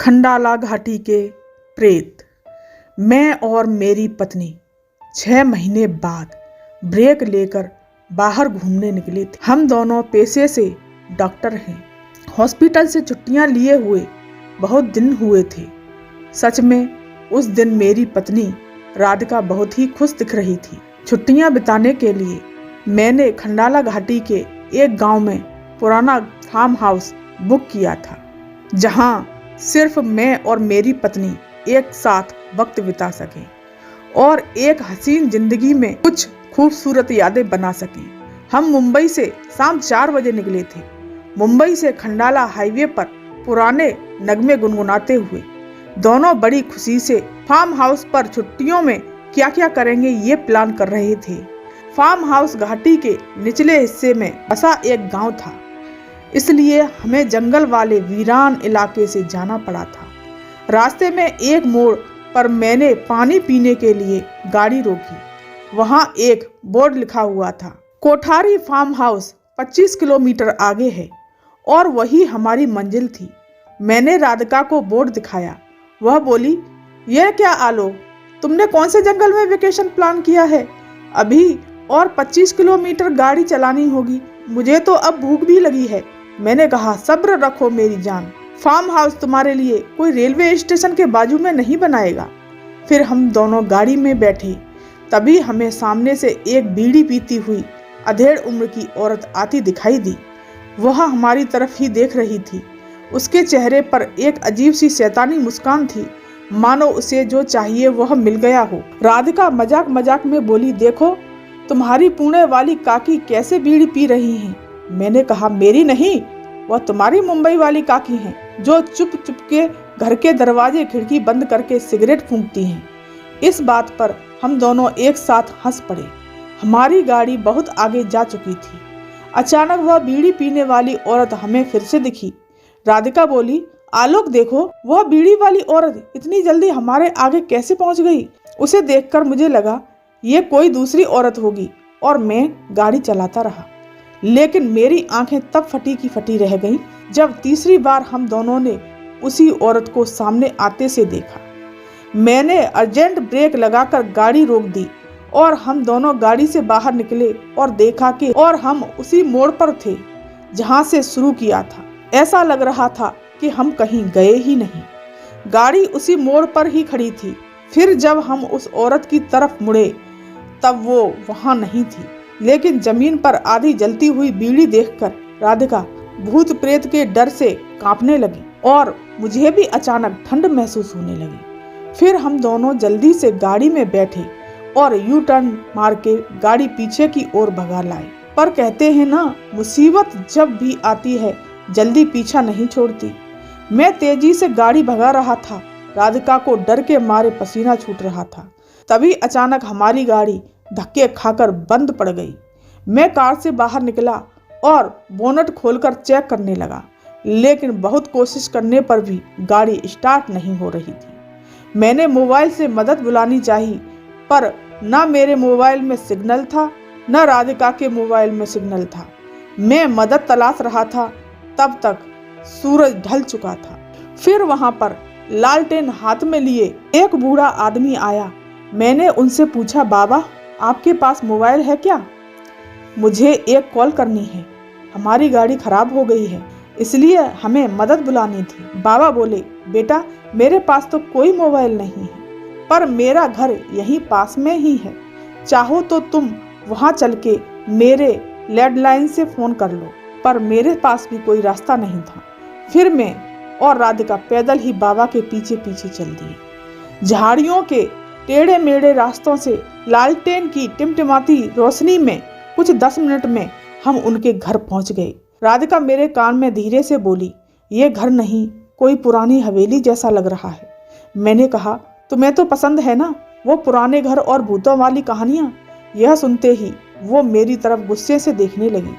खंडाला घाटी के प्रेत। मैं और मेरी पत्नी 6 महीने बाद ब्रेक लेकर बाहर घूमने निकले थे। हम दोनों पेशे से डॉक्टर हैं। हॉस्पिटल से छुट्टियां लिए हुए बहुत दिन हुए थे। सच में उस दिन मेरी पत्नी राधिका बहुत ही खुश दिख रही थी। छुट्टियां बिताने के लिए मैंने खंडाला घाटी के एक गांव में पुराना फार्म हाउस बुक किया था, जहां सिर्फ मैं और मेरी पत्नी एक साथ वक्त बिता सकें और एक हसीन जिंदगी में कुछ खूबसूरत यादें बना सकें। हम मुंबई से शाम 4 बजे निकले थे। मुंबई से खंडाला हाईवे पर पुराने नगमे गुनगुनाते हुए दोनों बड़ी खुशी से फार्म हाउस पर छुट्टियों में क्या क्या करेंगे ये प्लान कर रहे थे। फार्म हाउस घाटी के निचले हिस्से में बसा एक गांव था, इसलिए हमें जंगल वाले वीरान इलाके से जाना पड़ा था। रास्ते में एक मोड़ पर मैंने पानी पीने के लिए गाड़ी रोकी। वहां एक बोर्ड लिखा हुआ था, कोठारी फार्म हाउस 25 किलोमीटर आगे है, और वही हमारी मंजिल थी। मैंने राधिका को बोर्ड दिखाया। वह बोली, यह क्या आलो, तुमने कौन से जंगल में वेकेशन प्लान किया है? अभी और 25 किलोमीटर गाड़ी चलानी होगी। मुझे तो अब भूख भी लगी है। मैंने कहा, सब्र रखो मेरी जान, फार्म हाउस तुम्हारे लिए कोई रेलवे स्टेशन के बाजू में नहीं बनाएगा। फिर हम दोनों गाड़ी में बैठे। तभी हमें सामने से एक बीड़ी पीती हुई अधेड़ उम्र की औरत आती दिखाई दी। वह हमारी तरफ ही देख रही थी। उसके चेहरे पर एक अजीब सी शैतानी मुस्कान थी, मानो उसे जो चाहिए वह मिल गया हो। राधिका मजाक मजाक में बोली, देखो तुम्हारी पुणे वाली काकी कैसे बीड़ी पी रही हैं। मैंने कहा, मेरी नहीं, वह तुम्हारी मुंबई वाली काकी हैं, जो चुप चुप के घर के दरवाजे खिड़की बंद करके सिगरेट फूंकती हैं। इस बात पर हम दोनों एक साथ हंस पड़े। हमारी गाड़ी बहुत आगे जा चुकी थी। अचानक वह बीड़ी पीने वाली औरत हमें फिर से दिखी। राधिका बोली, आलोक देखो, वह बीड़ी वाली औरत इतनी जल्दी हमारे आगे कैसे पहुंच गई? उसे देखकर मुझे लगा ये कोई दूसरी औरत होगी, और मैं गाड़ी चलाता रहा। लेकिन मेरी आंखें तब फटी की फटी रह गईं जब तीसरी बार हम दोनों ने उसी औरत को सामने आते से देखा। मैंने अर्जेंट ब्रेक लगाकर गाड़ी रोक दी और हम दोनों गाड़ी से बाहर निकले और देखा कि हम उसी मोड़ पर थे जहां से शुरू किया था। ऐसा लग रहा था कि हम कहीं गए ही नहीं। गाड़ी उसी मोड़ पर ही खड़ी थी। फिर जब हम उस औरत की तरफ मुड़े तब वो वहां नहीं थी, लेकिन जमीन पर आधी जलती हुई बीड़ी देखकर राधिका भूत प्रेत के डर से कांपने लगी और मुझे भी अचानक ठंड महसूस होने लगी। फिर हम दोनों जल्दी से गाड़ी में बैठे और यू टर्न मार के गाड़ी पीछे की ओर भगा लाए। पर कहते हैं ना, मुसीबत जब भी आती है जल्दी पीछा नहीं छोड़ती। मैं तेजी से गाड़ी भगा रहा था। राधिका को डर के मारे पसीना छूट रहा था। तभी अचानक हमारी गाड़ी धक्के खाकर बंद पड़ गई। मैं कार से बाहर निकला और बोनट खोलकर चेक करने लगा, लेकिन बहुत कोशिश करने पर भी गाड़ी स्टार्ट नहीं हो रही थी। मैंने मोबाइल से मदद बुलानी चाहिए, पर न मेरे मोबाइल में सिग्नल था न राधिका के मोबाइल में सिग्नल था। मैं मदद तलाश रहा था, तब तक सूरज ढल चुका था। फिर वहां पर लालटेन हाथ में लिए एक बूढ़ा आदमी आया। मैंने उनसे पूछा, बाबा आपके पास मोबाइल है क्या? मुझे एक कॉल करनी है, हमारी गाड़ी खराब हो गई है, इसलिए हमें मदद बुलानी थी। बाबा बोले, बेटा मेरे पास तो कोई मोबाइल नहीं है, पर मेरा घर यहीं पास में ही है। चाहो तो तुम वहां चल के मेरे लैंडलाइन से फोन कर लो। पर मेरे पास भी कोई रास्ता नहीं था। फिर मैं और राधिका पैदल ही बाबा के पीछे पीछे चल दिए। झाड़ियों के टेढ़े मेढ़े रास्तों से लालटेन की टिमटिमाती रोशनी में कुछ 10 मिनट में हम उनके घर पहुंच गए। राधिका मेरे कान में धीरे से बोली, ये घर नहीं, कोई पुरानी हवेली जैसा लग रहा है। मैंने कहा, तुम्हें तो पसंद है ना वो पुराने घर और भूतों वाली कहानियां? यह सुनते ही वो मेरी तरफ गुस्से से देखने लगी।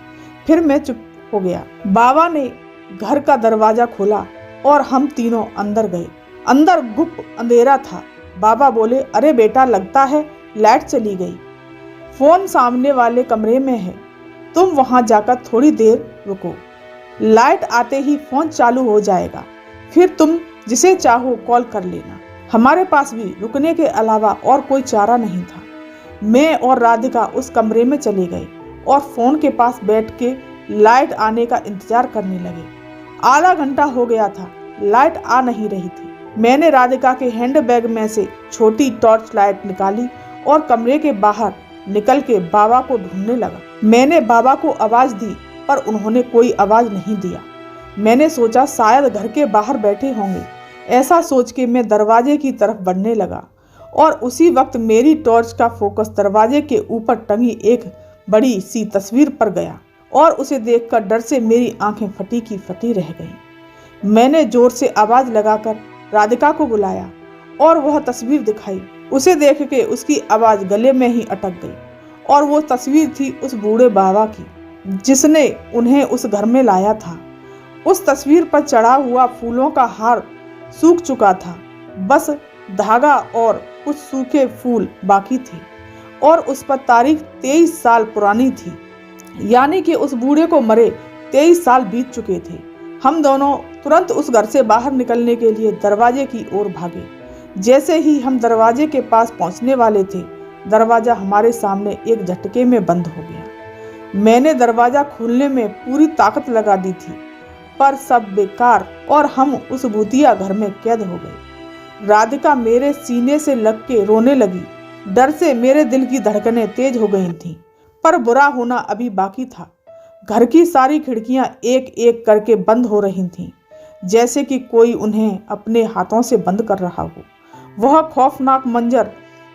फिर मैं चुप हो गया। बाबा ने घर का दरवाजा खोला और हम तीनों अंदर गए। अंदर गुप्त अंधेरा था। बाबा बोले, अरे बेटा, लगता है लाइट चली गई। फोन सामने वाले कमरे में है, तुम वहां जाकर थोड़ी देर रुको, लाइट आते ही फोन चालू हो जाएगा, फिर तुम जिसे चाहो कॉल कर लेना। हमारे पास भी रुकने के अलावा और कोई चारा नहीं था। मैं और राधिका उस कमरे में चले गए और फोन के पास बैठ के लाइट आने का इंतजार करने लगे। आधा घंटा हो गया था, लाइट आ नहीं रही थी। मैंने राधिका के हैंडबैग में से छोटी टॉर्च लाइट निकाली और कमरे के बाहर निकल के बाबा को ढूंढने लगा। मैंने बाबा को आवाज दी पर उन्होंने कोई आवाज नहीं दिया। मैंने सोचा शायद घर के बाहर बैठे होंगे। ऐसा सोच के मैं दरवाजे की तरफ बढ़ने लगा और उसी वक्त मेरी टॉर्च का फोकस दरवाजे के ऊपर टंगी एक बड़ी सी तस्वीर पर गया और उसे देखकर डर से मेरी आंखें फटी की फटी रह गईं। मैंने जोर से आवाज लगाकर राधिका को बुलाया और वह तस्वीर दिखाई। उसे देख के उसकी आवाज गले में ही अटक गई और वो तस्वीर थी उस बूढ़े बाबा की जिसने उन्हें उस घर में लाया था। उस तस्वीर पर चढ़ा हुआ फूलों का हार सूख चुका था, बस धागा और कुछ सूखे फूल बाकी थे और उस पर तारीख 23 साल पुरानी थी, यानी कि उस बूढ़े को मरे 23 साल बीत चुके थे। हम दोनों तुरंत उस घर से बाहर निकलने के लिए दरवाजे की ओर भागे। जैसे ही हम दरवाजे के पास पहुंचने वाले थे, दरवाजा हमारे सामने एक झटके में बंद हो गया। मैंने दरवाजा खोलने में पूरी ताकत लगा दी थी, पर सब बेकार और हम उस भूतिया घर में कैद हो गए। राधिका मेरे सीने से लग के रोने लगी। डर से मेरे दिल की धड़कनें तेज हो गई थीं, पर बुरा होना अभी बाकी था। घर की सारी खिड़कियां एक एक करके बंद हो रही थीं, जैसे कि कोई उन्हें अपने हाथों से बंद कर रहा हो। वह खौफनाक मंजर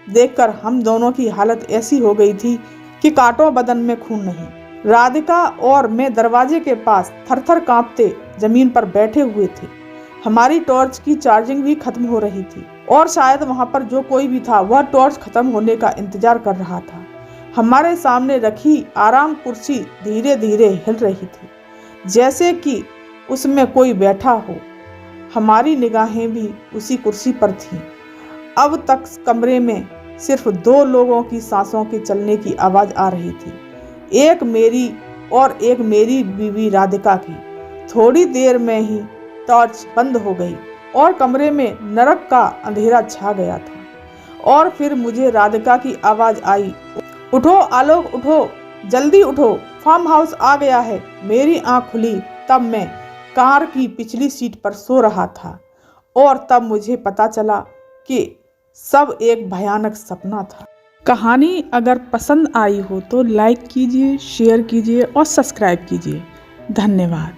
देखकर हम दोनों की हालत ऐसी हो गई थी कि कांटों बदन में खून नहीं। राधिका और मैं दरवाजे के पास थरथर कांपते जमीन पर बैठे हुए थे। हमारी टॉर्च की चार्जिंग भी खत्म हो रही थी और शायद वहां पर जो कोई भी था वह टॉर्च खत्म होने का इंतजार कर रहा था। हमारे सामने रखी आराम कुर्सी धीरे धीरे हिल रही थी, जैसे कि उसमें कोई बैठा हो। हमारी निगाहें भी उसी कुर्सी पर थीं। अब तक कमरे में सिर्फ 2 लोगों की सांसों के चलने की आवाज आ रही थी, एक मेरी और एक मेरी बीवी राधिका की। थोड़ी देर में ही टॉर्च बंद हो गई और कमरे में नरक का अंधेरा छा गया था। और फिर मुझे राधिका की आवाज आई, उठो आलोक उठो, जल्दी उठो, फार्म हाउस आ गया है। मेरी आंख खुली तब मैं कार की पिछली सीट पर सो रहा था और तब मुझे पता चला कि सब एक भयानक सपना था। कहानी अगर पसंद आई हो तो लाइक कीजिए, शेयर कीजिए और सब्सक्राइब कीजिए। धन्यवाद।